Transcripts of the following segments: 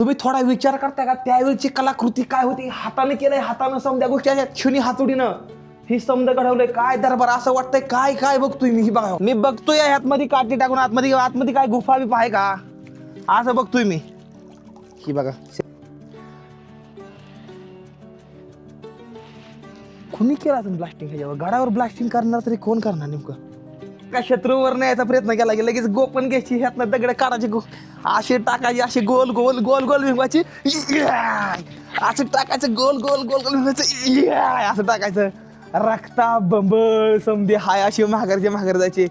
तुम्ही थोडा विचार करताय का त्यावेळची कलाकृती काय होती? हाताने केलंय, हातानं समजा गोष्टी आहेत, क्षणी हातोडीनं ही समजा घडवलंय. काय दरबार असं वाटतंय काय काय बघतोय मी. ही बघा मी बघतोय ह्यातमध्ये काठी टाकून आतमध्ये काय गुफा बिफा आहे का असं बघतोय मी. ही बघा कुणी केला असेल ब्लास्टिंग ह्याच्यावर? गडावर ब्लास्टिंग करणार तरी कोण करणार नेमकं? का शत्रूवर न्यायचा प्रयत्न केला की लगेच गोपन घ्यायची, ह्यातनं दगड काढायची, असे टाकायची, असे गोल गोल गोल गोल भिंगवायची, असं टाकायचं गोल गोल गोल गोल भिंगवायचं, असं टाकायचं. रक्ता बंबळ समधी हाय अशी माघार जायचे.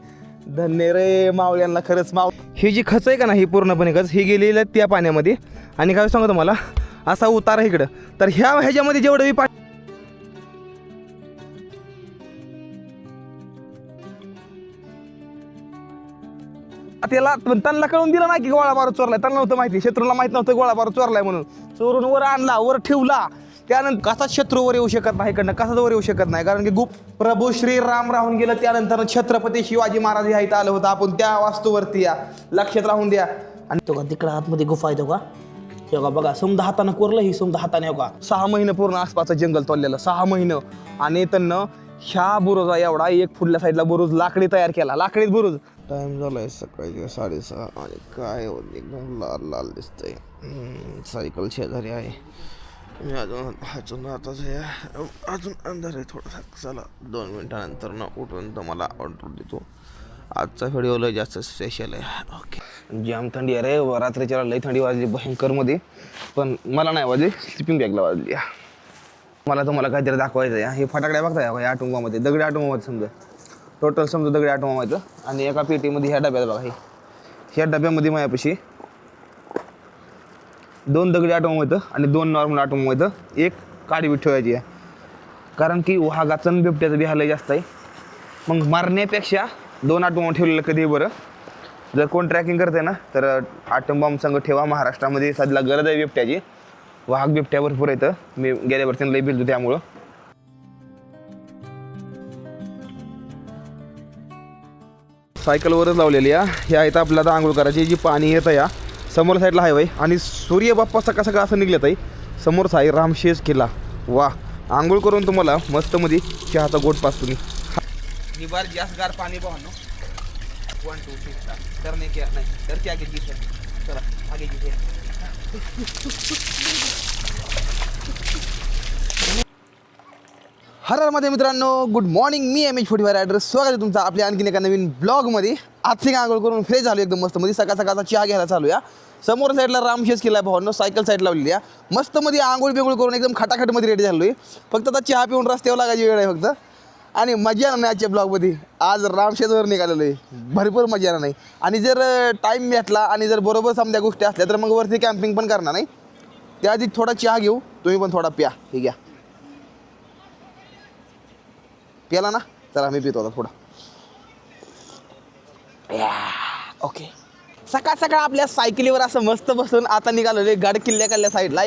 धन्य रे मावळ्यांना खरंच. ही जी खच आहे का ना, ही पूर्णपणे खच ही गेलेली त्या पाण्यामध्ये. आणि काय सांगतो मला असा उतार आहे इकडं, तर ह्याच्यामध्ये जेवढं मी त्याला त्यांना कळून दिलं ना की गोळाबारूद चोरलाय. त्यांना नव्हतं माहिती, शत्रूला माहित नव्हतं गोळाबारूद चोरलाय म्हणून. चोरून वर आणला, वर ठेवला. त्यानंतर कसाच शत्रूवर येऊ शकत नाही, इकडनं कसाच वर येऊ शकत नाही, कारण की प्रभू श्रीराम राहून गेलं. त्यानंतर छत्रपती शिवाजी महाराज ह्या इथं आलं होतं. आपण त्या वास्तूवरती या, लक्षात राहून द्या. आणि तो का तिकडं आतमध्ये गुफा येतो का, हे बघा समजा हातानं कोरलं, ही समजा हाताने हो का 6 महिने पूर्ण आसपासचं जंगल तोडलेलं, 6 महिने. आणि त्यांना ह्या बुरुजा एवढा एक फुडल्या साईडला बुरुज लाकडी तयार केला, लाकडीत बुरुज. टाइम झालाय सकाळी 6:30 आणि काय एकदम लाल लाल दिसतंय. सायकल शेजारी आहे. मी अजून आताच आहे, अजून अंधार आहे थोडासा. चला 2 मिनिटानंतर ना उठून तुम्हाला ऑर्डर देतो. आजचा व्हिडिओ लय जास्त स्पेशल आहे. ओके, जाम थंडी आहे रे, रात्रीच्या लई थंडी वाजली भयंकर मध्ये. पण मला नाही वाजली, स्लिपिंग बॅगला वाजली. मला तुम्हाला काहीतरी दाखवायचं आहे. हे फटाकड्या बघताय या आटोमामध्ये, दगडी आटोमामध्ये समजा टोटल समजा दगडी आटोमामध्ये. आणि एका पेटीमध्ये ह्या डब्यात बघा, ह्या डब्यामध्ये माझ्यापाशी 2 दगडी आटोम येतं आणि 2 नॉर्मल आटोम येतं. एक काडी बी ठेवायची आहे, कारण की वाघाचं बिबट्याचं बी हलय जास्त आहे. मग मारण्यापेक्षा 2 आटोम ठेवलेलं कधी बरं. जर कोण ट्रॅकिंग करते ना तर आटोम बॉम्ब संघ ठेवा. महाराष्ट्रामध्ये सध्या गरज आहे बिबट्याची. वाघ बिबट्या भरपूर येतं. मी गेल्या वर्षी लई भिजलो त्यामुळं. सायकलवरच लावलेली ह्या इथं आपल्याला आंघोळ करायची. जी पाणी येतं या समोर साईडला हायवे आणि सूर्य बाप्पा सकाळ सकाळ असं निघलेत आहे. समोरच आहे रामशेष किल्ला. वा, आंघोळ करून तुम्हाला मस्त मध्ये चहाचा गोट पास तुम्ही. निबार जास्त गार पाणी पाहणं 1 2 3 करणे क्या नाही तर क्या घेतली सर. चला आगे घेते. हररमध्ये मित्रांनो गुड मॉर्निंग. मी MH45 रायडर, स्वागत आहे तुमचं आपल्या आणखीन एका नवीन ब्लॉगमध्ये. आजची आंघोळ करून फ्रेश झालो एकदम मस्त मध्ये. सकाळ सकाळचा चहा घ्यायला चालू या. समोर साईडला रामशेष किल्ला भावांनो, सायकल साईड लावलेली आहे. मस्त मध्ये आंघोळ बिंघोळ करून एकदम खटाखटमध्ये रेडी झालो आहे. फक्त आता चहा पिऊन रस्त्यावर लागायची वेळ आहे फक्त. आणि मजा येणार नाही आजच्या ब्लॉगमध्ये. आज रामशेषवर निघालेलो आहे, भरपूर मजा येणार नाही. आणि जर टाईम भेटला आणि जर बरोबर समजा गोष्टी असल्या तर मग वरती कॅम्पिंग पण करणार नाही. त्याआधी थोडा चहा घेऊ, तुम्ही पण थोडा प्या. हे घ्या, प्याला ना, चला मी पितो आता थोडा. ओके, सकाळ सकाळ आपल्या सायकलीवर असं मस्त बसून आता निघालो गड किल्ल्या साईडला.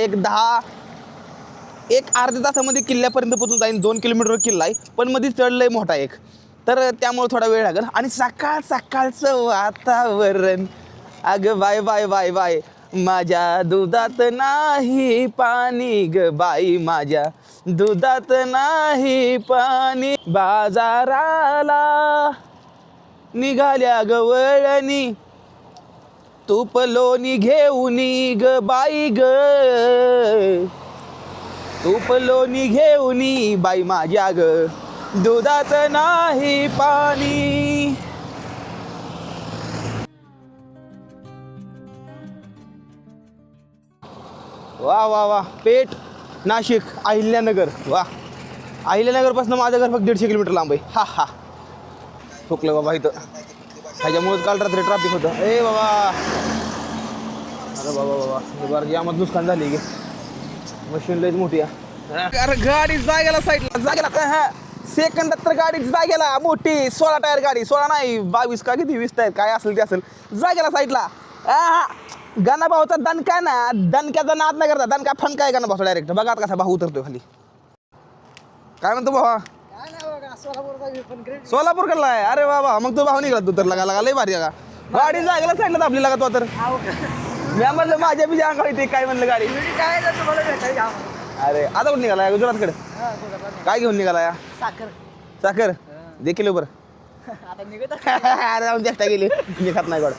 एक अर्ध्या तासामध्ये किल्ल्यापर्यंत पोहोचून जाईन. 2 किलोमीटर किल्ला आहे, पण मध्ये चढलंय मोठा एक, तर त्यामुळे थोडा वेळ लागेल. आणि सकाळ सकाळचं वातावरण, अगं बाय बाय बाय बाय, माझ्या दुधात नाही पाणी ग बाई, माझ्या दुधात नाही पाणी. बाजाराला निघाल्या गवळणी, तूप लोणी घेऊन ग बाई ग, तूप लोणी घेऊन बाई माझ्या ग, दुधात नाही पाणी. वा वा वा, पेठ नाशिक अहिल्यानगर. वा, अहिल्यानगरपासून माझं घर फक्त 150 किलोमीटर लांब आहे. हा हा, ठोकलं बाबा इथं. ह्याच्यामुळेच काल रात्री ट्रॅफिक होतं. ए बाबा, अरे बाबा बाबा, बरं यामध्ये नुकसान झाली की मशीन लयच मोठी आहे. अरे गाडी जागेला साईडला, जागेला हा सेकंदात तर गाडी जागेला मोठी. 16 टायर गाडी, 16 नाही 22 का किती 20 टायर काय असेल ते असेल. जागेला साईडला. गाणा भाऊचा दणका ना, दणक्याचा नाद नाही करता, दणका फणका आहे गाणा भाऊ डायरेक्ट. बघा कसा भाऊ उतरतोय खाली. काय म्हणतो भावा? सोलापूर कडला आहे. अरे बाबा, मग तो भाऊ निघाला तू तर लगा लगा लय भारी. गाडी जागेला साईडला आपली लगा तो तर मी म्हणलं माझ्या बी अंगावर येते काय म्हणलं गाडी काय तुम्हाला भेटायचं अरे आता कुठं निघाला गुजरातकडे काय घेऊन निघाला या साखर साखर देखील बरं आता निघत अरे जाऊन चेष्टा केली मी खात नाही गोड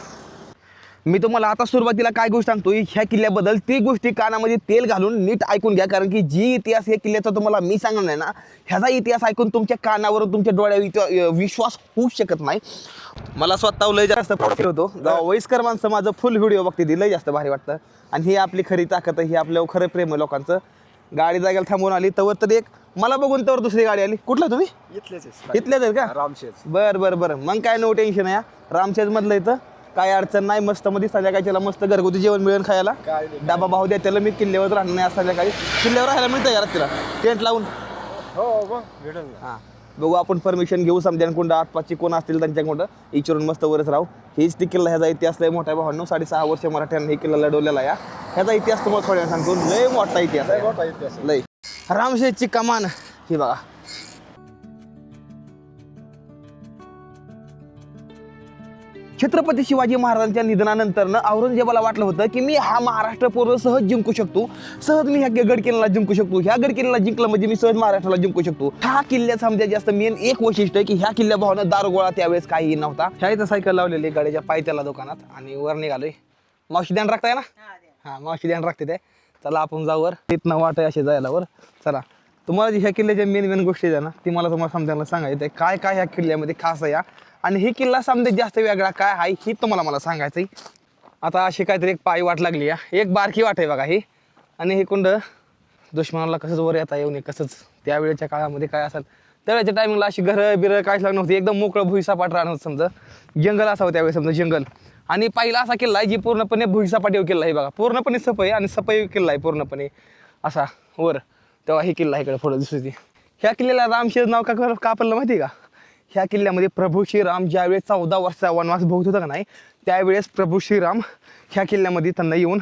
मी तुम्हाला आता सुरुवातीला काय गोष्ट सांगतो ह्या किल्ल्याबद्दल ती गोष्टी कानामध्ये तेल घालून नीट ऐकून घ्या कारण की जी इतिहास या किल्ल्याचा तुम्हाला मी सांगणार नाही ना ह्याचा इतिहास ऐकून तुमच्या कानावर तुमच्या डोळ्यावर विश्वास होऊ शकत नाही मला स्वतः लय जास्त पॉझिटिव्ह होतो जेव्हा वयस्कर माणसं माझं फुल व्हिडिओ बघते ती लय जास्त भारी वाटतं आणि ही आपली खरी ताकद आहे ही आपलं खरं प्रेम आहे लोकांचं गाडी जागेला थांबवून आली तवर तर एक मला बघून तर दुसरी गाडी आली कुठला तुम्ही इथलेच आहेत का रामशेज बरं मग काय नो टेन्शन आहे रामशेज मधलं इथं काय अडचण नाही मस्त मध्ये संध्याकाळच्याला मस्त घरगुती जेवण मिळून खायला डबा भाऊ द्या त्याला मी किल्ल्यावर राहणार नाही आज संध्याकाळी किल्ल्यावर राहायला मिळतं यार तिला टेंट लावून हो भेटेल हां बघू आपण परमिशन घेऊ समजा कुंड आसपासची कोण असतील त्यांच्याकडं विचारून मस्त वरच राहू हेच ती किल्ला ह्याचा इतिहास लय मोठा आहे भावांनो 6.5 वर्ष मराठ्यांनी हे किल्ला लढवलेला आहे ह्याचा इतिहास तुम्हाला थोड्या सांगतो लय मोठा इतिहास आहे लय रामशेजची कमान ही बघा छत्रपती शिवाजी महाराजांच्या निधनानंतर औरंगजेबाला वाटलं होतं की मी हा महाराष्ट्र पूर्ण सहज जिंकू शकतो सहज मी ह्या गड किल्ल्याला जिंकू शकतो ह्या गड किल्ल्याला जिंकलं म्हणजे मी सहज महाराष्ट्राला जिंकू शकतो हा किल्ल्याचा समजा जास्त मेन एक वैशिष्ट्य आहे की ह्या किल्ल्या भावानं दारुगोळा त्यावेळेस काही नव्हता ह्या इथं सायकल लावलेली गाडीच्या पायथ्याला दुकानात आणि वर निघालोय मावशी ध्यान राखताय ना हा मावशी ध्यान राखते ते चला आपण जाऊ वर तिथनं वाट आहे असे जायला वर चला तुम्हाला जी ह्या किल्ल्याच्या मेन गोष्टी आहे ना ती मला तुम्हाला समजायला सांगायचं काय काय ह्या किल्ल्यामध्ये खास आहे आणि ही किल्ला समजा जास्त वेगळा काय आहे ही तुम्हाला मला सांगायचं आहे आता अशी काहीतरी एक पायी वाट लागली आहे एक बारकी वाट आहे बघा ही आणि हे कुंड दुश्मनाला कसंच वर येता येऊ नये कसंच त्यावेळेच्या काळामध्ये काय असेल त्यावेळेच्या टायमिंगला अशी घरं बिरं काहीच लागत नव्हती एकदम मोकळं भुईसापाट राहणं समजा जंगल असावं त्यावेळेस समजा जंगल आणि पहिला असा किल्ला आहे जी पूर्णपणे भुईसापाटीवर किल्ला आहे बघा पूर्णपणे सफाई आणि सफाई किल्ला आहे पूर्णपणे असा वर तेव्हा ही किल्ला इकडे पुढं दिसते ह्या किल्ल्याला रामशेज नाव का पडलं माहिती आहे का ह्या किल्ल्यामध्ये प्रभू श्रीराम ज्यावेळेस 14 वर्षाचा वनवास भोगत होता का नाही त्यावेळेस प्रभू श्रीराम ह्या किल्ल्यामध्ये त्यांना येऊन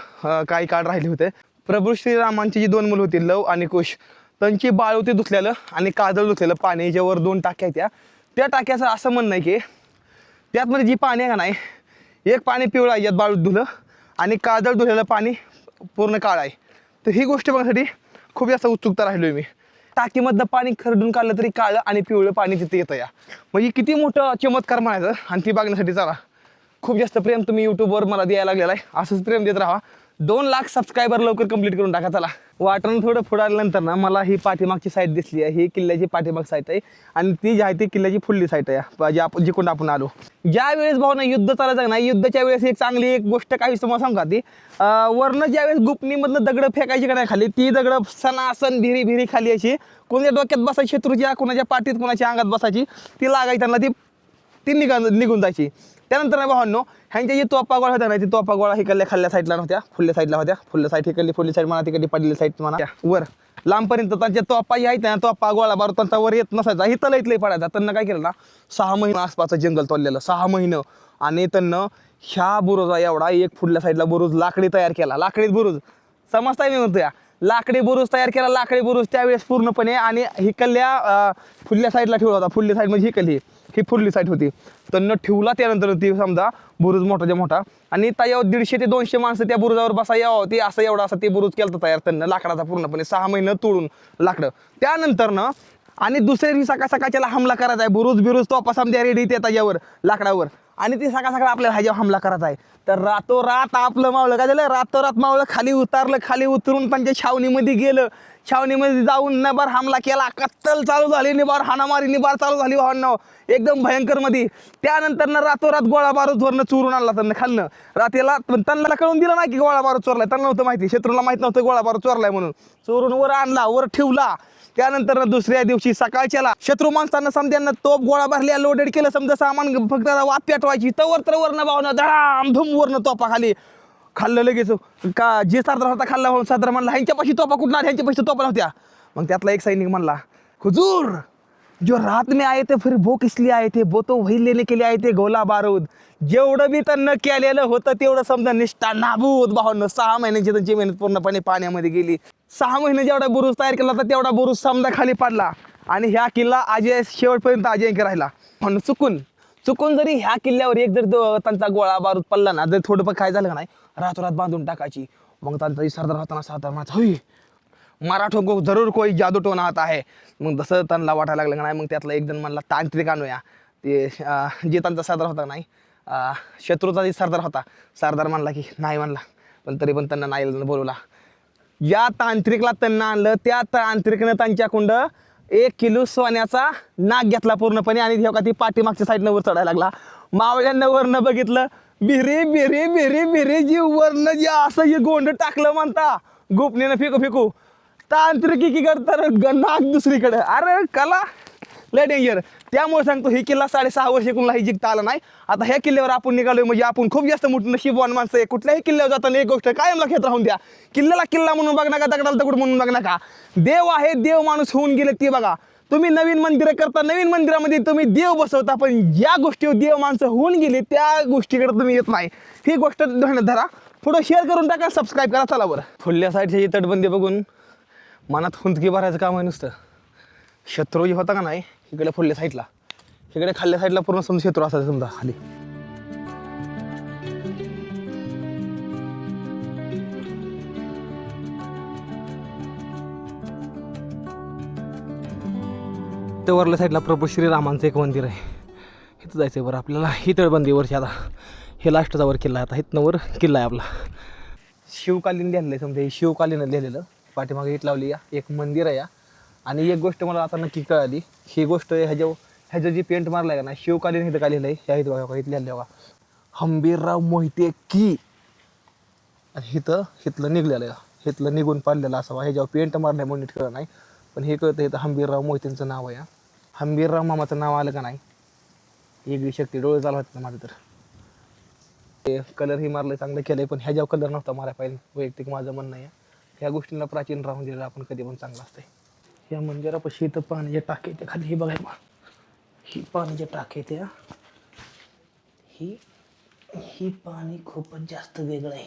काही काळ राहिले होते प्रभू श्रीरामांची जी 2 मुलं होती लव आणि कुश त्यांची बाळवती धुतलेलं आणि काजळ धुतलेलं पाणी ज्यावर 2 टाक्या आहेत त्या टाक्याचं असं म्हणणं आहे की त्यातमध्ये जी पाणी आहे का नाही एक पाणी पिवळं आहे यात बाळूत धुलं आणि काजळ धुतलेलं पाणी पूर्ण काळं आहे तर ही गोष्ट बघण्यासाठी खूप जास्त उत्सुकता राहिलो मी टाकीमधलं पाणी खरडून काढलं तरी काळं आणि पिवळं पाणी तिथे येतं या म्हणजे किती मोठं चमत्कार म्हणायचं आणि ती बघण्यासाठी चला खूप जास्त प्रेम तुम्ही यूट्यूबवर मला द्यायला लागलेला आहे असंच प्रेम देत राहा 2 लाख सबस्क्रायबर लवकर कंप्लीट करून टाका चला वाटण थोडं पुढे आल्यानंतर ना मला ही पाठीमागची साईड दिसली आहे ही किल्ल्याची पाठीमाग साईड आहे आणि ती जी आहे ती किल्ल्याची फुडली साईड आहे आपण जिकडून आपण आलो ज्या वेळेस भावना युद्ध चालायचं नाही युद्धाच्या वेळेस एक चांगली एक गोष्ट काही तुम्हाला सांगा ती वरनं ज्यावेळेस गुपणीमधनं दगडं फेकायची का नाही खाली ती दगडं सणासन भिरी खाली अशी कोणाच्या डोक्यात बसायची शत्रूच्या कोणाच्या पाठीत कोणाच्या अंगात बसायची ती लागायची त्यांना ती निघून जायची त्यानंतर नाही भावांनो ह्यांच्या जी तोपा गोळा होत्या ना ती तोपा गोळा हिकडल्या खाल्ल्या साईडला नव्हत्या फुडल्या साईडला होत्या फुडल्या साईड हिकडली फुडली साईड म्हणा तिकडली पडलेली साईड म्हणा वर लांबपर्यंत त्यांच्या तोपा जी आहेत ना तोपा गोळा बार त्यांचा वर येत नसायचा ही तला इथलंही पडायचा त्यांना काय केलं ना 6 महिने आसपासचं जंगल तोडलेलं 6 महिनं आणि त्यांना ह्या बुरुजा एवढा एक फुडल्या साईडला बुरुज लाकडी तयार केला लाकडीत बुरुज समजताय मी म्हणतो या लाकडी बुरुज तयार केला लाकडी बुरुज त्यावेळेस पूर्णपणे आणि हिकडल्या फुडल्या साईडला ठेवला होता फुडली साईड म्हणजे हिकडली ही फुडली साईड होती त्यांना ठेवला त्यानंतर ती समजा बुरुज मोठाच्या मोठा आणि त्याच्यावर 150 ते 200 माणसं त्या बुरुजावर बसा यावं ती असं एवढा असं ते बुरुज केलं तयार त्यांना लाकडाचा पूर्णपणे 6 महिने तोडून लाकडं त्यानंतर ना आणि दुसऱ्या दिवशी सकाळच्याला हमला करायचा आहे बुरुज तोपा समजा रेडी त्या त्याच्यावर लाकडावर आणि ती सकाळ आपल्याला ह्याच्यावर हमला करायचा आहे तर रातोरात आपलं मावळं काय झालं रातोरात मावळं खाली उतारलं खाली उतरून त्यांच्या छावणीमध्ये गेलं छावणीमध्ये जाऊन निबार हमला केला कत्तल चालू झाली निबार हाणामारी निबार चालू झाली भावांनो एकदम भयंकर मध्ये त्यानंतर ना रातोरात गोळा बारूद वरनं चोरून आणला त्यांना खाल्लं रात्रीला त्यांना कळून दिलं नाही की गोळा बारूद चोरलाय त्यांना नव्हतं माहिती शत्रूला माहित नव्हतं गोळा बारूद चोरलाय म्हणून चोरून वर आणला वर ठेवला त्यानंतर दुसऱ्या दिवशी सकाळच्याला शत्रू माणसांना समजांना तोप गोळा भरल्या लोडेड केलं समजा सामान फक्त वात पेटवायची तर वरनं भावना धडाम धूम वरनं तोपा खाली खाल्लं लगेच का जे सरदार होता खाल्ला म्हणून सरदार म्हणला ह्यांच्यापाशी तोपा कुठं ह्यांच्यापाशी तोपा नव्हत्या मग त्यातला एक सैनिक म्हणला हुजूर जो रात में आए थे फिर वो किस लिए आए थे वो तो वही लेने के लिए आए थे गोला बारूद जेवढं बी त्यांना केलेलं होतं तेवढं समजा निष्ठा नाबूद भावनं 6 महिन्याची त्यांची मेहनत पूर्णपणे पाण्यामध्ये गेली 6 महिने जेवढा बुरुज तयार केला होता तेवढा बुरुज समजा खाली पडला आणि ह्या किल्ला अजय शेवटपर्यंत अजिंक्य राहिला म्हणून चुकून जरी ह्या किल्ल्यावर एक जर त्यांचा गोळा बारूद पडला ना जर थोडं पण काय झालं का नाही रातोरात बांधून टाकायची. मग त्यांचा सरदार होताना सरदार माझा होई मराठो को जरूर कोई जादू टोना आता आहे. मग जसं त्यांना वाटायला लागलं का नाही, मग त्यातला एक जण म्हणला तांत्रिक आणूया. ते जे त्यांचा सरदार होता नाही, शत्रूचा जे सरदार होता, सरदार म्हणला की नाही म्हणला, पण तरी पण त्यांना नाही बोलवला. या तांत्रिकला त्यांना आणलं. त्या तांत्रिकनं त्यांच्याकुंड 1 किलो सोन्याचा नाग घेतला पूर्णपणे आणि ती पाठीमागच्या साईडनं वर चढायला लागला. मावळ्यांना वरनं बघितलं, बिरे बिरे बिरे बिरे जी वरनं जे असं जे गोंड टाकलं म्हणता गोपनीनं फेकू फेकू, तांत्रिक एकीकडे नाग दुसरीकडे. अरे कला लय डेंजर. त्यामुळे सांगतो ही किल्ला 6.5 वर्ष कुणालाही जिंकता आला नाही. आता ह्या किल्ल्यावर आपण निघालोय म्हणजे आपण खूप जास्त मोठं नशीबवान माणसं आहे. कुठल्याही किल्ल्यावर जाताना एक गोष्ट कायम लक्षात राहून द्या, किल्ल्याला किल्ला म्हणून बघ नका, दगडाला दगड म्हणून बघ नका. देव आहे, देव माणूस होऊन गेले ते बघा. तुम्ही नवीन मंदिरं करता, नवीन मंदिरामध्ये तुम्ही देव बसवता, पण ज्या गोष्टीवर देव माणसं होऊन गेली त्या गोष्टीकडे तुम्ही येत नाही. ही गोष्ट ध्यानात धरा. पुढं शेअर करून टाका, सबस्क्राईब करा. चला बरं, फुडल्या साईडची तटबंदी बघून मनात हुंदकी भरायचं काम आहे नुसतं. शत्रू जे होता का नाही इकडे फुडल्या साईडला, इकडे खाल्ल्या साईडला पूर्ण समजा शत्रू असायचं समजा खाली. तर वरल्या साईडला प्रभू श्रीरामांचं एक मंदिर आहे, इथं जायचं आहे बरं आपल्याला. ही तळबंदीवरची आता हे लास्टचा वर किल्ला आहे. आता इथनं वर किल्ला आहे आपला. शिवकालीन लिहिलेलं आहे समजा, हे शिवकालीन लिहिलेलं. पाठीमागे इथं लावली या एक मंदिर आहे या. आणि एक गोष्ट मला आता नक्की कळाली, ही गोष्ट ह्याचं जी पेंट मारलं आहे का नाही शिवकालीन इथं काय लिहिलं आहे, ह्या इथं बघा, इथं लिहिलं बघा हंबीरराव मोहिते की. आणि इथलं निघलेलं आहे, इथलं निघून पाडलेलं असावा. ह्याच्यावर पेंट मारलं म्हणून नीट कळलं नाही, पण हे कळतं इथं हंबीरराव मोहितेंचं नाव आहे. हंबीरराव मामाचं नाव आलं का नाही वेगळी शक्ती. डोळे चालू होत ना माझं. तर ते कलर ही मारलं चांगलं केलं आहे, पण ह्याच्यावर कलर नव्हता मारायला पाहिजे, वैयक्तिक माझं म्हणणं आहे. ह्या गोष्टींना प्राचीन राहून दिलं आपण कधी पण चांगलं असतंय. या मंदिरापाशी इथं पाण्याचे टाके ते खाली हे बघायला, ही पाण्याचे टाके त्या ही पाणी खूपच जास्त वेगळं आहे.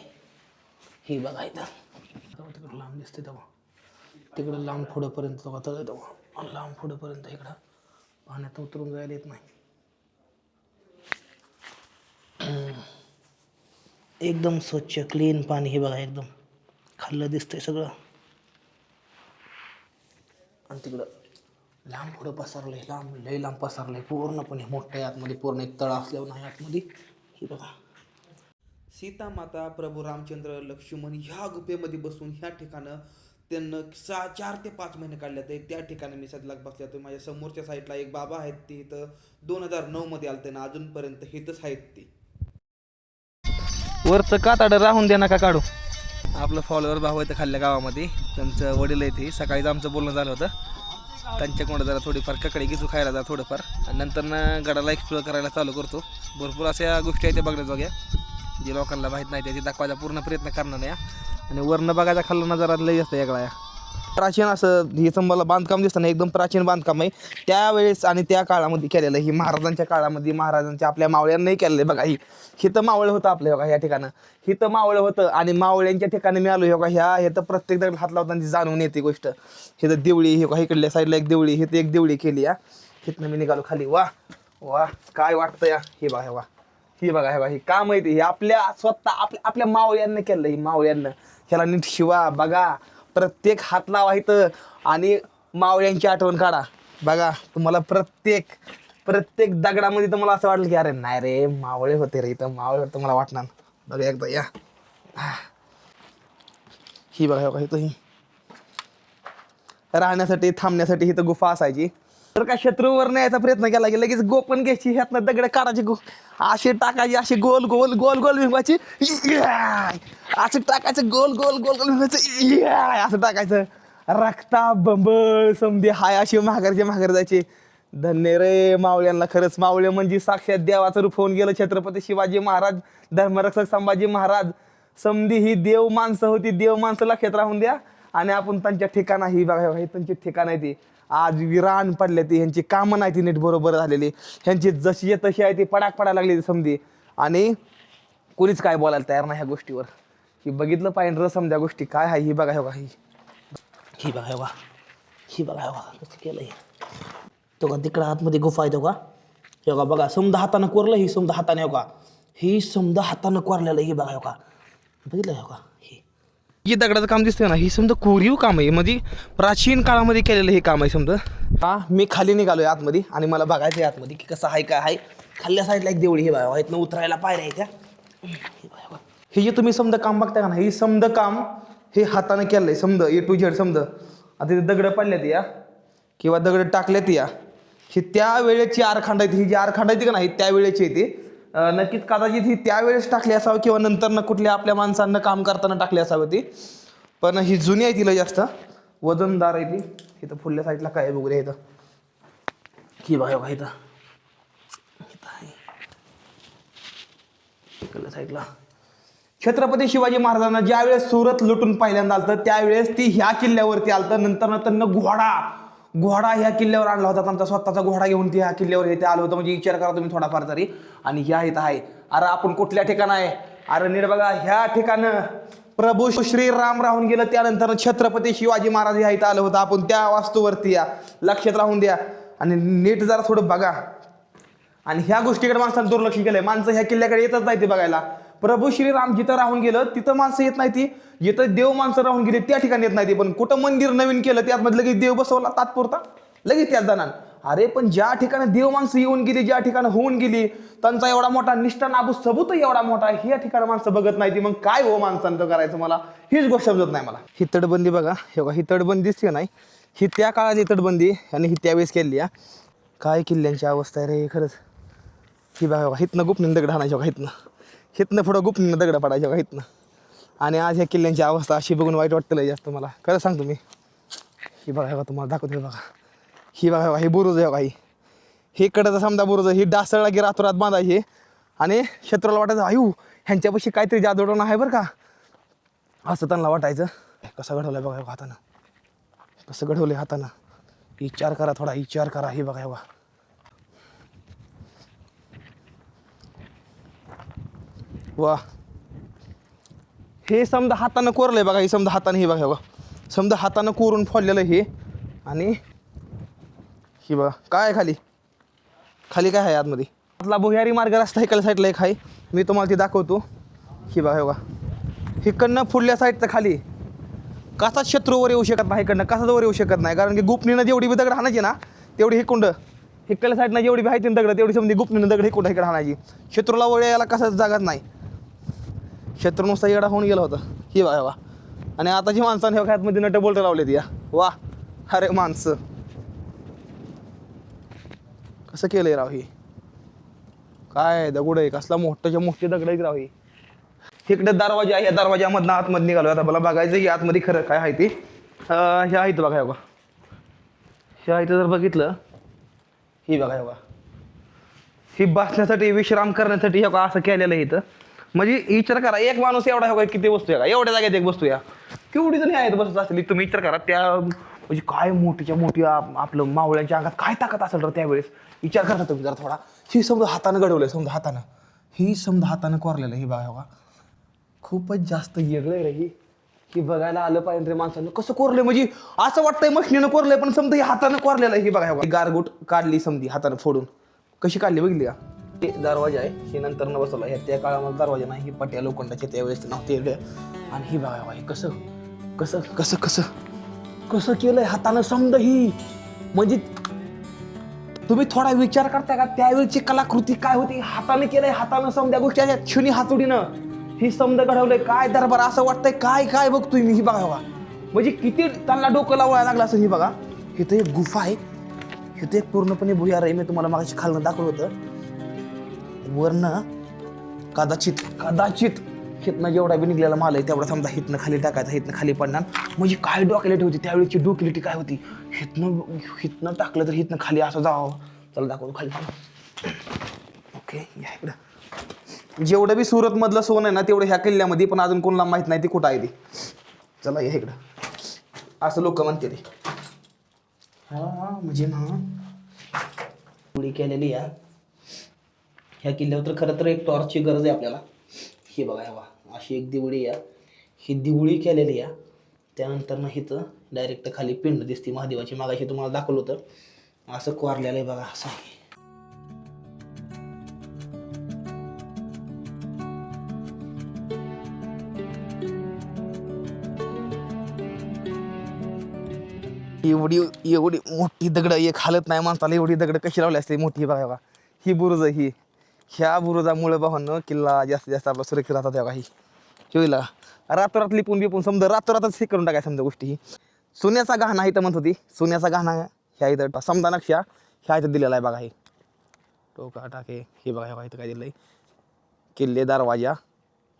ही बघायचं तिकडं लांब दिसते तेव्हा, तिकडं लांब पुढंपर्यंत तेव्हा तळ तेव्हा लांब पुढंपर्यंत इकडं पाण्यात उतरून जायला येत नाही. एकदम स्वच्छ क्लीन पाणी हे बघा, एकदम खाल्लं दिसतंय सगळं. आणि तिकडं लांब पुढं पसरलंय, लय लांब पसरलंय पूर्णपणे. मोठ्या आतमध्ये पूर्ण एक तळ असल्यावर नाही आतमध्ये. ही बघा सीता माता, प्रभू रामचंद्र, लक्ष्मण ह्या गुफेमध्ये बसून ह्या ठिकाणं त्यांना 4 ते 5 महिने काढले ते. त्या ठिकाणी मी सध्या बसल्या तर माझ्या समोरच्या साईडला एक बाबा आहेत, ते इथं 2009 मध्ये आलं ना, अजूनपर्यंत इथंच आहेत ते. वरचं काताडं राहून दे नका काढू. आपलं फॉलोअर भाऊ आहे खाल्ल्या गावामध्ये, त्यांचं वडील आहे ते. सकाळीच आमचं बोलणं झालं होतं, त्यांच्याकडं जरा थोडीफार ककडे गिजू खायला जा थोडंफार, आणि नंतर गडाला एक्सप्लोअर करायला चालू करतो. भरपूर अशा गोष्टी आहेत त्या बघण्याजोग्या, जे लोकांना माहीत नाही त्याची दाखवायचा पूर्ण प्रयत्न करणार नाही. आणि वरनं बघायचा खाल्लं नजरा लई असतं वेगळा. प्राचीन असं हे मला बांधकाम दिसतं ना, एकदम प्राचीन बांधकाम आहे. त्यावेळेस आणि त्या काळामध्ये केलेलं. ही महाराजांच्या काळामध्ये, महाराजांच्या आपल्या मावळ्यांनाही केलेलं आहे बघा. ही तर मावळं होतं आपल्या बघा ह्या ठिकाणं, ही तर मावळं होतं. आणि मावळ्यांच्या ठिकाणी मी आलो बघा, हे तर प्रत्येक दगड हात लावताना जाणून येते गोष्ट. हे तर देवळी, हे बघा इकडल्या साईडला एक देवळी, हे तर एक देवळी केली या. हिथनं मी निघालो खाली. वा वा काय वाटतं या. हे बघा वा, ही बघा हे बघा, ही का माहिती हे आपल्या स्वतः आपल्या मावळ्यांना केलं. ही मावळ्यांना ह्याला नीट शिवा बघा, प्रत्येक हात लावा इथं आणि मावळ्यांची आठवण काढा. बघा तुम्हाला प्रत्येक दगडामध्ये तुम्हाला असं वाटलं की अरे नाही रे मावळे होते रे इथं, मावळे होते मला वाटणार. बघा एकदा या, ही बघा इथं ही राहण्यासाठी थांबण्यासाठी इथं गुफा असायची. तर काय शत्रूवर न्यायचा प्रयत्न केला की लगेच गोपन घ्यायची, ह्यातनं दगड काढायची, अशी टाकायची, अशी गोल गोल गोल गोल विंगवायची, असं टाकायचं गोल गोल गोल गोल विंगवायचं, असं टाकायचं. रक्ता बंबळ समधी हाय अशी माघार जायची. धन्य रे मावळ्यांना. खरंच मावळे म्हणजे साक्षात देवाचं रूप होऊन गेलं. छत्रपती शिवाजी महाराज, धर्मरक्षक संभाजी महाराज समधी ही देव माणसं होती. देव माणसं लक्षात राहून द्या. आणि आपण त्यांच्या ठिकाणा ही बघा, हे त्यांची ठिकाण आहे ती आज विरान पडले. ती ह्यांची कामं नाही ती नीट बरोबर झालेली, ह्यांची जशी तशी आहे ती पडाक पडायला लागली समधी. आणि कोणीच काय बोलायला तयार नाही ह्या गोष्टीवर. ही बघितलं पाहिजे र समजा गोष्टी काय आहे. ही बघा हे बघा, ही बघा हे बघा, ही बघा हे बघा कसं केलं हे. तो का तिकडं आतमध्ये गुफा आहे तो का, हे बघा बघा समजा हातानं कोरलं. ही समजा हाताने हो का, ही समजा हातानं कोरलेलं. ही बघा हो का, बघितलं का हे दगडाचं काम दिसतंय ना, ही समजा कोरीव काम आहे, म्हणजे प्राचीन काळामध्ये केलेलं हे काम आहे समजा. हा मी खाली निघालोय आतमध्ये आणि मला बघायचं आहे आतमध्ये की कसं आहे काय आहे. खाल्ल्या साईडला एक देवळी हे बघा, इथनं उतरायला पायऱ्या आहे त्या. हे जे तुम्ही समजा काम बघताय का ना, हे समजा काम हे हाताने केलंय समजा A to Z समजा. आता ते दगड पडल्यात या किंवा दगड टाकल्यात या, ही त्या वेळेची आरखांड आहेत. ही जी आरखांड आहे का नाही त्यावेळेची येते. नक्कीच कदाचित ही त्यावेळेस टाकली असावं किंवा नंतर न कुठल्या आपल्या माणसांना काम करताना टाकली असावं ती. पण ही जुनी आहे तिला जास्त वजनदार आहे ती. इथं फुडल्या साईडला काय बघूया इथं की बघा इथं आहे इकडल्या साईडला छत्रपती शिवाजी महाराजांना ज्यावेळेस सुरत लुटून पहिल्यांदा आलतं त्यावेळेस ती ह्या किल्ल्यावरती आलतं. नंतर घोडा ह्या किल्ल्यावर आणला होता. आमचा स्वतःचा घोडा घेऊन ती ह्या किल्ल्यावर इथे आलं होतं. म्हणजे विचार करा तुम्ही थोडाफार तरी. आणि ह्या इथं आहे. अरे आपण कुठल्या ठिकाण आहे, अरे नीट बघा ह्या ठिकाणं प्रभू श्रीराम राहून गेलं. त्यानंतर छत्रपती शिवाजी महाराज ह्या इथं आलं होतं. आपण त्या वास्तूवरती या लक्षात राहून द्या आणि नीट जरा थोडं बघा. आणि ह्या गोष्टीकडे माणसानं दुर्लक्ष केलंय. माणसं ह्या किल्ल्याकडे येतच नाही ते बघायला. प्रभू श्रीराम जिथं राहून गेलं तिथं माणसं येत नाही ती, जिथं देव माणसं राहून गेली त्या ठिकाणी येत नाही ती. पण कुठं मंदिर नवीन केलं त्यामध्ये लगेच देव बसवला तात्पुरता, लगेच त्यात जाणार. अरे पण ज्या ठिकाणी देव माणसं येऊन गेली, ज्या ठिकाणी होऊन गेली, त्यांचा एवढा मोठा निष्ठा नाबू सबूत एवढा मोठा आहे, ह्या ठिकाणी माणसं बघत नाही ती. मग काय हो माणसांचं करायचं, मला हीच गोष्ट समजत नाही मला. ही तटबंदी बघा, हे बघा ही तटबंदी दिसते नाही, ही त्या काळाची तटबंदी आणि ही त्यावेळेस केली. काय किल्ल्यांची अवस्था आहे रे खरंच. ही बघा हितनं गुपणीनं दगड हाणायची बघा, हितनं पुढं गुपणीनं दगड पडायचे बघा हितनं. आणि आज ह्या किल्ल्यांची अवस्था अशी बघून वाईट वाटतं लय जास्त मला, खरं सांगतो मी. ही बघा तुम्हाला दाखवतो बघा, ही बघा ही बुरुज आहे बघा, ही कडचा समजा बुरुज, ही डासळला की रातोरात बांधायची आणि शत्रूला वाटायचं आयु ह्यांच्यापाशी काहीतरी जादूटोना आहे बरं का, असं त्यांना वाटायचं. कसं घडवलंय बघा हातानं, कसं घडवलंय हातानं. विचार करा थोडा, विचार करा. हे बघा बघा वा, हे समजा हातानं कोरलंय बघा, हे समजा हातानं, हे बघा समजा हातानं कोरून फोडलेलं हे. आणि ही बघा काय खाली खाली काय आहे आतमध्ये, आतला भुयारी मार्ग रस्ता इकडल्या साईडला एक आहे, मी तुम्हाला ते दाखवतो. ही बघा इकडनं फुडल्या साईडचं खाली कसाच शत्रूवर येऊ शकत नाही, इकडनं कसाच वर येऊ शकत नाही. कारण की गुपणीनं जेवढी बी दगड हाणायची ना तेवढी हिकुंड, इकडल्या साईडनं जेवढी बी आहे तीन दगड तेवढी समजी गुपणीनं दगड हिकुंड इकडे हाणायची. शत्रूला वर यायला कसाच जागाच नाही, शत्रू नुसता येडा होऊन गेला होता. ही बघा आणि आताची माणसाने ह्या मध्ये नट बोल्ट लावलेत या. वा अरे माणसं कसं केलंय राव, ही काय दगड आहे, कसला मोठ्याच्या मोठे दगड आहे राव. ही इकडे दरवाजा आहे, या दरवाजामधनं आतमध्ये निघालो. आता मला बघायचं की आतमध्ये खरं काय आहे ते. ह्या आहेत बघा ह्या इथं जर बघितलं, ही बघा ही बसण्यासाठी विश्राम करण्यासाठी हे असं केलेलं आहे इथं. म्हणजे विचार करा एक माणूस एवढा हो किती वस्तू आहे का, एवढ्या जागेत एक वस्तू या केवढी जणी आहेत बसत असेल. तुम्ही विचार करा त्या म्हणजे काय मोठीच्या मोठी आपलं मावळ्यांच्या अंगात काय ताकद असेल तर त्यावेळेस. विचार करता तुम्ही जरा थोडा. ही समजा हातानं घडवलंय, समजा हातानं, ही समजा हातानं कोरलेलं. ही बघा खूपच जास्त वेगळं आहे ही बघायला आलं पाहिजे रे माणसानं. कसं कोरलंय म्हणजे असं वाटतंय मशनीनं कोरलंय पण समजा ही हातानं कोरलेलं आहे. ही बघा गारगोट काढली समधी हातानं फोडून, कशी काढली बघितली का. हे दरवाजा आहे, हे नंतर न बसवला. ह्या त्या काळामध्ये दरवाजा नाही, ही पट्या लोखंडाच्या त्यावेळेस नव्हते. आणि ही बघा हे कसं कसं कसं कसं कसं केलंय हातानं समजा. ही म्हणजे तुम्ही थोडा विचार करता का त्यावेळेची कलाकृती काय होती. हाताने केलंय, हातानं समजा गोष्टी अशा छुनी हातोडीनं ही समजा घडवलंय. काय दरबार असं वाटतंय काय काय बघतोय मी. ही बघा म्हणजे किती त्यांना डोकं लावायला लागलं असं. ही बघा इथं एक गुफा आहे, इथं एक पूर्णपणे भुयार आहे. मी तुम्हाला मागाशी खालनं दाखवलं होतं. वरनं कदाचित हितनं जेवढा बी निघलेला माल आहे तेवढा समजा हितनं खाली टाकायचा, हितनं खाली पडणार. म्हणजे काय डॉक्युलेट होती त्यावेळेची, डॉक्युलेटी काय होती. हितनं टाकलं तर हितनं खाली असं जावं. चला दाखवतो खाली. ओके या इकडं. जेवढं बी सुरतमधलं सोनं आहे ना तेवढं ह्या किल्ल्यामध्ये, पण अजून कोणाला माहित नाही ती कुठं आहे ती. चला या इकडं. असं लोक म्हणते ते. म्हणजे ना पुढे केलेली या ह्या किल्ल्यावर तर खरं तर एक टॉर्चची गरज आहे आपल्याला. ही बघा अशी एक दिवळी या, ही दिवळी केलेली या. त्यानंतर ना हिथं डायरेक्ट खाली पिंड दिसते महादेवाची, मागाशी तुम्हाला दाखवलं होतं. असं कोरलेलं आहे बघा असं. एवढी एवढी मोठी दगड एक हालत नाही माणसाला, एवढी दगड कशी लावली असते मोठी बघा बघा. ही बुरुज ही, ह्या बुरुजामुळे भावांनो किल्ला जास्तीत जास्त आपला सुरक्षित राहतात तेव्हा. ही होईल रातोरात लिपून बिपून समजा रातोरातच हे करून टाकाय समजा गोष्टी. ही सोन्याचा गहना इथं म्हणत होती, सोन्याचा गहना ह्या इथं समजा नक्षा ह्या इथं दिलेला आहे बघा. हे टोका टाके हे बघा ह्या इथं काय दिलं आहे, किल्ले दरवाजा,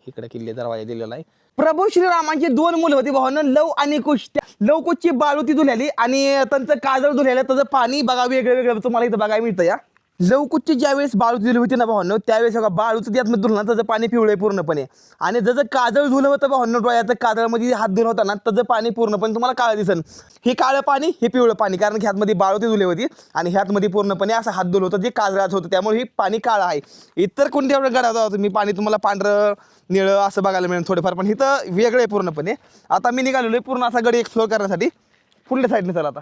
इकडे किल्ले दरवाजा दिलेला आहे. प्रभू श्रीरामांची 2 मुलं होती भावांनो, लव आणि कुश. लव कुशची बाळूती धुल्याली आणि त्यांचं काजळ धुल्यालं, त्याचं पाणी बघा वेगळं वेगळं तुम्हाला इथं बघायला मिळतं. या लव कुशची ज्यावेळेस बाळूती दिली होती ना भावांनो, त्यावेळेस बघा बाळूचं त्यात धुलं ना त्याचं पाणी पिवळं पूर्णपणे. आणि जसं काजळ धुलं होतं भावांनो डोळ्याचं काजळमध्ये हात धुलं होता ना त्याचं पाणी पूर्णपणे तुम्हाला काळं दिसन. हे काळं पाणी हे पिवळं पाणी, कारण की ह्यातमध्ये बाळूती धुली होती आणि ह्यातमध्ये पूर्णपणे असं हात धुलं होतं जे काजळाचं होतं, त्यामुळे हे पाणी काळं आहे. इतर कोणत्या एवढं गडावर होतं मी पाणी तुम्हाला पांढरं निळं असं बघायला मिळेल थोडंफार, पण इथं वेगळं आहे पूर्णपणे. आता मी निघालेलो आहे पूर्ण असा गड एक्सप्लोर करण्यासाठी. पुढल्या साईडने चला आता.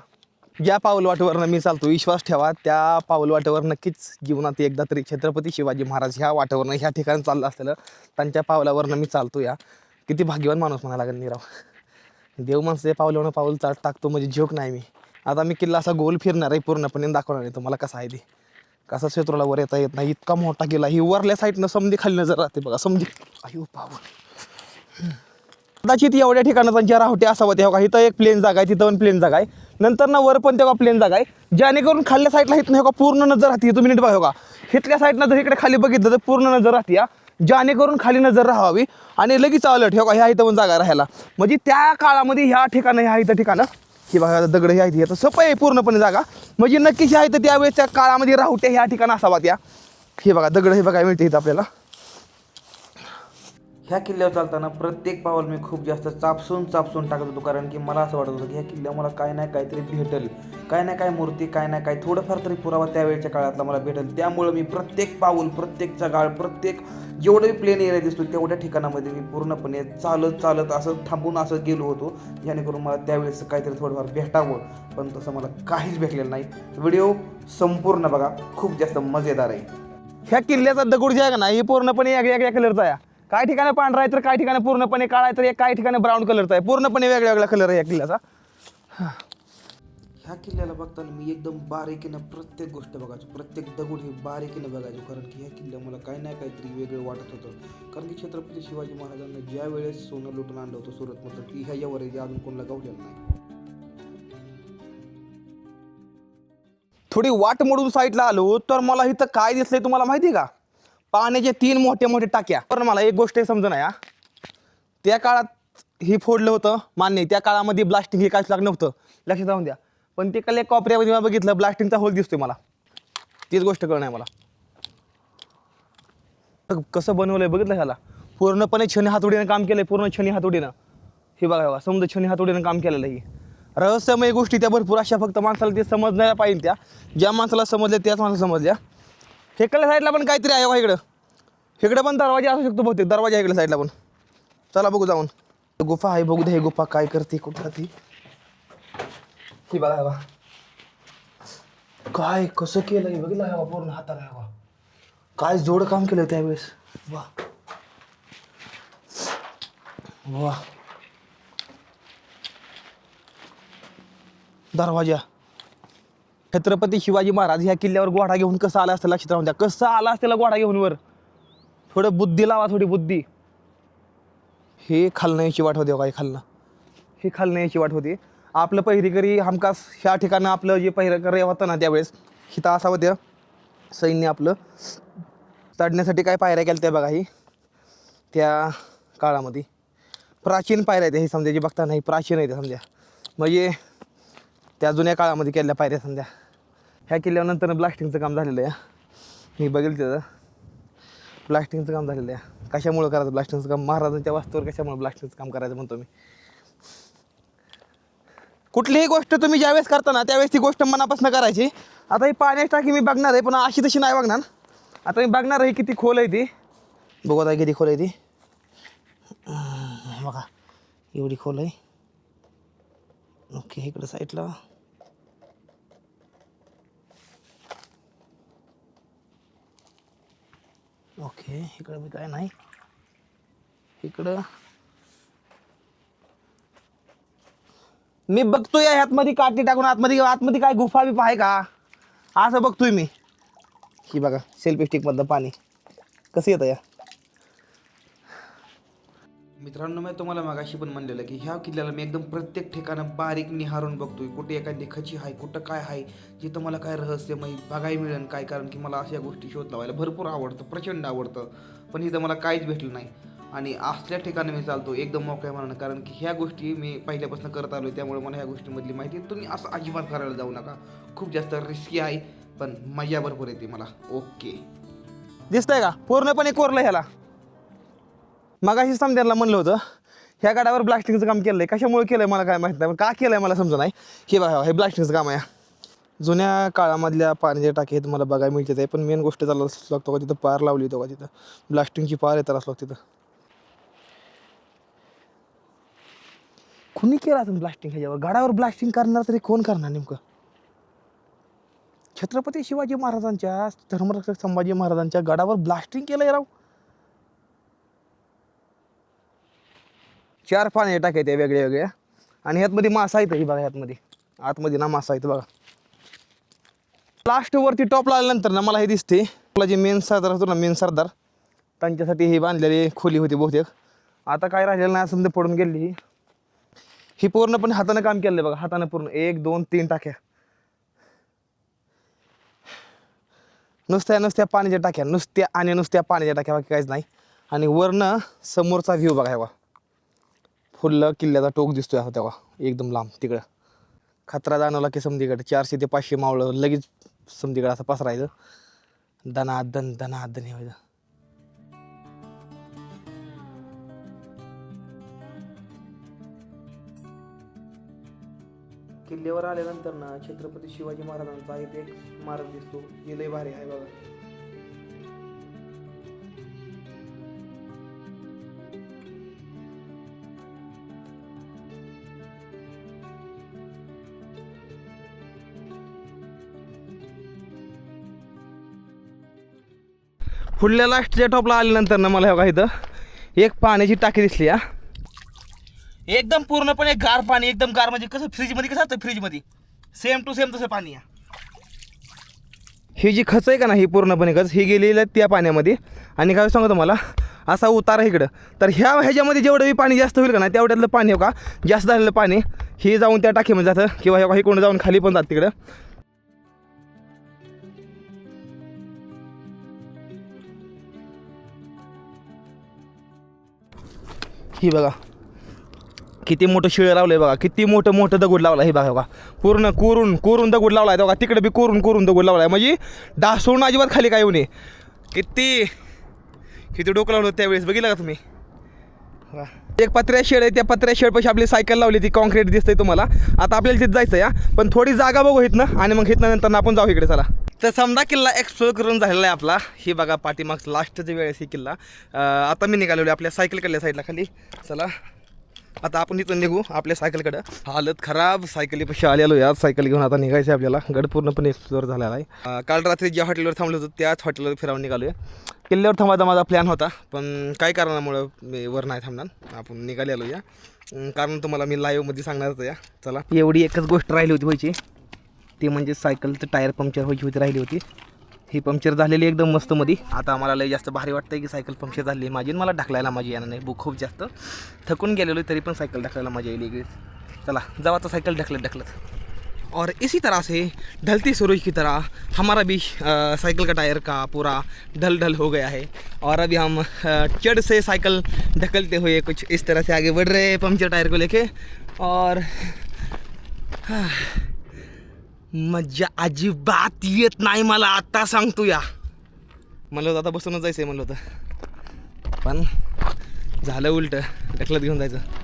ज्या पाऊलवाटेवरनं मी चालतो विश्वास ठेवा, त्या पाऊलवाटेवर नक्कीच जीवनात एकदा तरी छत्रपती शिवाजी महाराज ह्या वाटेवरनं ह्या ठिकाणी चाललं असलेलं, त्यांच्या पावलावरनं मी चालतो. या किती भाग्यवान माणूस म्हणायला लागेल नीराव. देव माणसाच्या पावलावरनं पाऊल टाकतो म्हणजे जोक नाही मी. आता मी किल्ला असा गोल फिरणार आहे पूर्णपणे, दाखवणार आहे तुम्हाला कसा आहे ते, कसा शत्रूला वर येता येत नाही इतका मोठा किल्ला. ही वरल्या साईडनं समधी खाली नजर राहते बघा, समधी अयो पावन. कदाचित एवढ्या ठिकाणी त्यांच्या राहुट्या असावं तेव्हा. इथं एक प्लेन जागा आहे, तिथं पण प्लेन जागा आहे, नंतर ना वर पण तेव्हा प्लेन जागा आहे, जेणेकरून खाल्ल्या साईडला इथं हो पूर्ण नजर राहते. तुम्ही नीट बघा, इथल्या साईडनं जर इकडे खाली बघितलं तर पूर्ण नजर राहते, जेणेकरून खाली नजर राहावी आणि लगेच अलर्ट हो का ह्या इथं पण जागा राहायला. म्हणजे त्या काळामध्ये ह्या ठिकाणं ह्या इथं ठिकाणं ही बघा दगड ह्या इथे येतं सपय आहे पूर्णपणे जागा. म्हणजे नक्कीच ह्या इथं त्यावेळेस त्या काळामध्ये राहुट्या ह्या ठिकाणं असावा त्या. हे बघा दगड हे बघायला मिळते इथं आपल्याला. ह्या किल्ल्यावर चालताना प्रत्येक पाऊल मी खूप जास्त चापसून टाकत होतो, कारण की मला असं वाटत होतं की ह्या किल्ल्यावर मला काय नाही काहीतरी भेटेल, काय नाही काय मूर्ती, काय नाही काय थोडंफार तरी पुरावा त्यावेळेच्या काळातला मला भेटेल. त्यामुळं मी प्रत्येक पाऊल, प्रत्येक जगाळ, प्रत्येक जेवढे प्लेन एरिया दिसतो तेवढ्या ठिकाणामध्ये मी पूर्णपणे चालत असं थांबून असं गेलो होतो, जेणेकरून मला त्यावेळेस काहीतरी थोडंफार भेटावं. पण तसं मला काहीच भेटलेलं नाही. व्हिडिओ संपूर्ण बघा, खूप जास्त मजेदार आहे. ह्या किल्ल्याचा दगड जे आहे ना हे पूर्णपणे वेगळ्या कलरचा आहे. काही ठिकाणी पांढरा आहे तर काही ठिकाणी पूर्णपणे काळा आहे, तर काही ठिकाणी ब्राऊन कलरचा आहे. पूर्णपणे वेगळा कलर आहे या किल्ल्याचा. ह्या किल्ल्याला बघताना मी एकदम बारीकीनं प्रत्येक गोष्ट बघायचो, प्रत्येक दगड हे बारीकीनं बघायचो, कारण की ह्या किल्ल्या मला काही नाही काहीतरी वेगळं वाटत होतं. कारण की छत्रपती शिवाजी महाराजांना ज्या वेळेस सोनं लुटून आणलं होतं सुरतमधलं की ह्याच्यावर अजून कोणाला गावलेलं नाही. थोडी वाट मोडून साईडला आलो तर मला इथं काय दिसलंय तुम्हाला माहिती आहे का? पाण्याच्या 3 मोठ्या टाक्या. पण मला एक गोष्ट समजा या त्या काळात ही फोडलं होतं मान्य, त्या काळामध्ये ब्लास्टिंग हे काहीच लागलं नव्हतं, लक्षात राहून द्या. पण ते काल कॉपऱ्यामध्ये बघितलं ब्लास्टिंगचा होल दिसतोय मला, तीच गोष्ट कळणार मला. कसं बनवलंय बघितलं ह्याला, पूर्णपणे छनी हातोडीनं काम केलंय, पूर्ण छनी हातोडीनं. हे बघा समजा छनी हातोडीनं काम केलेलं आहे. रहस्यमय गोष्टी त्या भरपूर अशा, फक्त माणसाला ते समजण्याला पाहिजे. त्या ज्या माणसाला समजल्या त्याच माणसाला समजल्या. इकडल्या साईडला पण काहीतरी आहे बघा, इकडं पण दरवाजा असू शकतो बहुतेक, दरवाजा इकडल्या साईडला पण. चला बघू जाऊन. गुफा आहे, बघू दे ही गुफा काय करते, कुठं ती. ही बघा काय कसं केलंय बघितलं आहे पूर्ण हाताला. बघा काय जोड काम केलं त्यावेळेस. वा वा दरवाजा. छत्रपती शिवाजी महाराज ह्या किल्ल्यावर घोडा घेऊन कसं आला असतं लक्षात राहून द्या, कसं आला असतं घोडा घेऊन वर. थोडं बुद्धी लावा, थोडी बुद्धी. हे खालनं याची वाट होती बघा, हे खालनं याची वाट होती. आपलं पहिरेकरी हमखास ह्या ठिकाणं आपलं जे पहिरेकरी होतं ना त्यावेळेस हिथं असावं त्या सैन्य आपलं चढण्यासाठी काय पायऱ्या केल्या त्या बघा. ही त्या काळामध्ये प्राचीन पायऱ्या त्या, हे समजा जे बघता नाही प्राचीन आहे त्या समजा, म्हणजे त्या जुन्या काळामध्ये केलेल्या पायऱ्या समजा. ह्या किल्ल्यानंतर ब्लास्टिंगचं काम झालेलं आहे, मी बघेल त्याचं ब्लास्टिंगचं काम झालेलं आहे. कशामुळं करायचं ब्लास्टिंगचं काम, महाराजांच्या वास्तूवर कशामुळे ब्लास्टिंगचं काम करायचं म्हणतो मी. कुठलीही गोष्ट तुम्ही ज्यावेळेस करता ना त्यावेळेस ती गोष्ट मनापासून करायची. आता ही पाण्याची टाकी मी बघणार आहे, पण अशी तशी नाही बघणार. आता मी बघणार आहे किती खोल आहे ती, बघू आता किती खोल आहे ती. बघा एवढी खोल आहे. ओके इकडं साईडला ओके, इकडं मी काय नाही, इकडं मी बघतोय ह्यातमध्ये काठी टाकून आतमध्ये काय गुफा बिफा आहे का असं बघतोय मी. ही बघा सेल्फी स्टिकमधलं पाणी कसं येतं या. मित्रांनो मी तुम्हाला मागाशी पण म्हणलेलं की ह्या किल्ल्याला मी एकदम प्रत्येक ठिकाणं बारीक निहारून बघतोय. कुठे एखादी खची आहे, कुठं काय आहे, जिथं मला काय रहस्यमय बघायला मिळेल काय. कारण की मला अशा गोष्टी शोध लावायला भरपूर आवडतं, प्रचंड आवडतं. पण इथं मला काहीच भेटलं नाही. आणि असल्या ठिकाणी मी चालतो एकदम मोकळ्या मनानं. कारण की ह्या गोष्टी मी पहिल्यापासून करत आलो, त्यामुळे मला ह्या गोष्टींमधली माहिती आहे. तुम्ही असं अजिबात करायला जाऊ नका. खूप जास्त रिस्की आहे पण मजा भरपूर येते मला. ओके दिसतंय का पूर्णपणे कोरलं ह्याला. मगाशी समजायला म्हणलं होतं ह्या गाड्यावर ब्लास्टिंगचं काम केलं आहे. कशामुळे केलं आहे मला काय माहीत नाही, पण का केलं आहे मला समजा नाही. हे बघा हे ब्लास्टिंगचं काम आहे. जुन्या काळामधल्या पाण्याच्या टाकी हे तुम्हाला बघायला मिळते आहे. पण मेन गोष्ट चालू लागतो का तिथं पार लावली होतो का तिथं ब्लास्टिंगची पार येतात असलो तिथं. कुणी केलं असेल ब्लास्टिंग ह्याच्यावर. गाडावर ब्लास्टिंग करणार तरी कोण करणार नेमकं. छत्रपती शिवाजी महाराजांच्या धर्मरक्षक संभाजी महाराजांच्या गडावर ब्लास्टिंग केलं राव. 4 पाण्याच्या टाक्या आहेत वेगळ्या वेगळ्या. आणि ह्यातमध्ये मासा आहेत. ही बघा ह्यातमध्ये आतमध्ये ना मासा आहेत बघा. लास्ट वरती टॉपला आल्यानंतर ना मला हे दिसते आपला जे मेन सरदार होतो ना, मेन सरदार त्यांच्यासाठी ही बांधलेली खोली होती बहुतेक. आता काय राहिलेलं नाही समजा पडून गेली. ही पूर्णपणे हाताने काम केलं आहे बघा. हाताने पूर्ण 1 2 3 टाक्या नुसत्या पाण्याच्या टाक्या नुसत्या पाण्याच्या टाक्या बाकी काहीच नाही. आणि वरनं समोरचा व्ह्यू बघा बघा. फुल्ल किल्ल्याचा टोक दिसतोय आता तेव्हा एकदम लांब तिकडं. खतरा जाणवला की समधीकडे 400 ते 500 मावळं लगेच समधीकडे असं पसरायचं. दनादन हे व्हायचं. किल्ल्यावर आल्यानंतर ना छत्रपती शिवाजी महाराजांचा इथे एक स्मारक दिसतो. हे लय भारी आहे बघा. पुढल्या लास्टच्या टॉपला आल्यानंतर ना मला बघा इथं एक पाण्याची टाकी दिसली. हा एकदम पूर्णपणे गार पाणी, एकदम गार म्हणजे कसं फ्रीजमध्ये कसं असतं फ्रीजमध्ये सेम टू सेम तसं पाणी आहे. ही जी खच आहे का ना ही पूर्णपणे खच ही गेलेली आहे त्या पाण्यामध्ये. आणि काय सांगतो मला असा उतारा इकडं तर ह्याच्यामध्ये जेवढं पाणी जास्त होईल का ना तेवढ्यातलं पाणी हो का जास्त झालेलं पाणी हे जाऊन त्या टाकीमध्ये जातं किंवा हे कोण जाऊन खाली पण जात तिकडं. ही बघा किती मोठं शिळ लावलं आहे बघा. किती मोठं दगड लावला आहे. हे बघा बघा पूर्ण कोरून दगड लावला आहे बघा. तिकडे बी कोरून दगड लावला आहे म्हणजे डासून अजिबात खाली काय होणे. किती डोकं लावलं होतं त्यावेळेस बघितलं का तुम्ही. एक पत्र्या शेड आहे. त्या पत्र्या शेडपाशी आपली सायकल लावली ती कॉन्क्रीट दिसतंय तुम्हाला. आता आपल्याला तिथे जायचं या पण थोडी जागा बघू इथनं आणि मग इथनं नंतर आपण जाऊ इकडे. चला तर समजा किल्ला एक्सप्लोर करून झालेला आहे आपला. ही बघा पाठीमागचं लास्टच्या वेळेस ही किल्ला. आता मी निघालेलो आपल्या सायकलकडल्या साईडला खाली. चला आता आपण इथून निघू आपल्या सायकलकडं. हालत खराब सायकलीपाशी आलेलो या. सायकल घेऊन आता निघायचं आहे आपल्याला. गड पूर्णपणे एक्सप्लोर झालेला आहे. काल रात्री ज्या हॉटेलवर थांबलो होतो त्याच हॉटेलवर फिरावून निघालो आहे. किल्ल्यावर थांबायचा माझा प्लॅन होता पण काही कारणामुळं मी वर नाही थांबणार. आपण निघालेलो या कारण तुम्हाला मी लाईव्हमध्ये सांगणारच या. चला एवढी एकच गोष्ट राहिली होती व्हायची ती म्हणजे सायकलचं टायर पंक्चर व्हायची राहिली होती. ही पंक्चर झालेली एकदम मस्त मध्ये. आता मला लय जास्त भारी वाटतं की सायकल पंक्चर झाली माझी. मला ढकलायला माझी येणार नाही. बुक खूप जास्त थकून गेलेलो तरी पण सायकल ढकलायला मजा येईल वेगळीच. चला जाऊ आता सायकल ढकलत. और इसी तरह से ढलती सूरज की तरह हमारा भी साइकिल का टायर का पूरा ढल हो गया है. और अभी हम चढ़ से साइकिल ढकलते हुए कुछ इस तरह से आगे बढ़ रहे हैं पंक्चर टायर को लेके. और मजा अजिबात येत नाही मला आता सांगतो या. म्हणलं होतं आता बसूनच जायचं आहे म्हणलं होतं पण झालं उलटं. ढकलत घेऊन जायचं.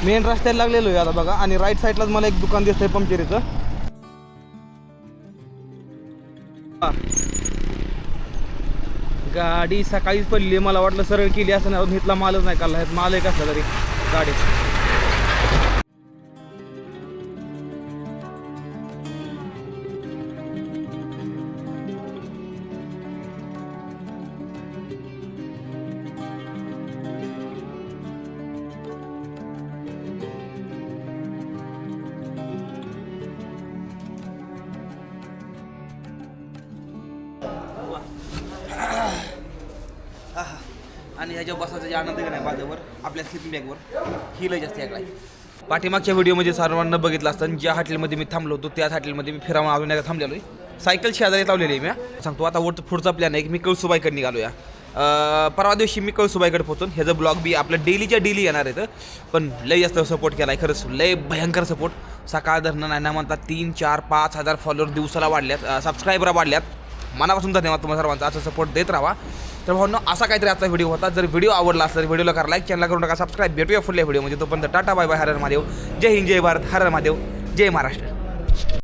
मेन रस्त्याला लागलेलो आहे आता बघा. आणि राईट साईडलाच मला एक दुकान दिसतंय पंक्चरीचं. गाडी सकाळीच पडली. मला वाटलं सरळ केली असं नाही. इथला मालच नाही काढला. माल आहे कसला तरी गाडी. ह्याच्या बसाचा जे आनंद आहे नाही बाजावर आपल्या स्लिपिंग बॅगवर ही लय जास्त ऐकलाय. पाठीमागच्या व्हिडिओमध्ये सर्वांना बघितलं असतं ज्या हॉटेलमध्ये मी थांबलो होतो त्याच हॉटेलमध्ये मी फिरावून अजून एकदा थांबलेलो आहे. सायकल शेजारी लावलेली आहे मी सांगतो. आता पुढचा प्लॅन आहे की मी कळसुबाईकडे निघालो या. परवा दिवशी मी कळसुबाईकडे पोहोचून ह्याचं ब्लॉग बी आपलं डेलीच्या डेली येणार आहेत. पण लय जास्त सपोर्ट केला आहे खरंच, लय भयंकर सपोर्ट. सकाळ धरणं नाही ना म्हणता 3, 4, 5 हजार फॉलोअर दिवसाला वाढल्यात, सबस्क्रायबर वाढल्यात. मनापासून धन्यवाद तुम्हाला सर्वांचा. असं सपोर्ट देत राहा. तर भावनो असा काहीतरी आजचा व्हिडिओ होता. जर व्हिडिओ आवडला असेल तर व्हिडिओला करा लाईक, चॅनल करून टाका सबस्क्राईब. भेटूया पुढल्या व्हिडिओ म्हणजे. तोपर्यंत टाटा बाय बाय. हर हर महादेव. जय हिंद, जय भारत. हर हर महादेव. जय महाराष्ट्र.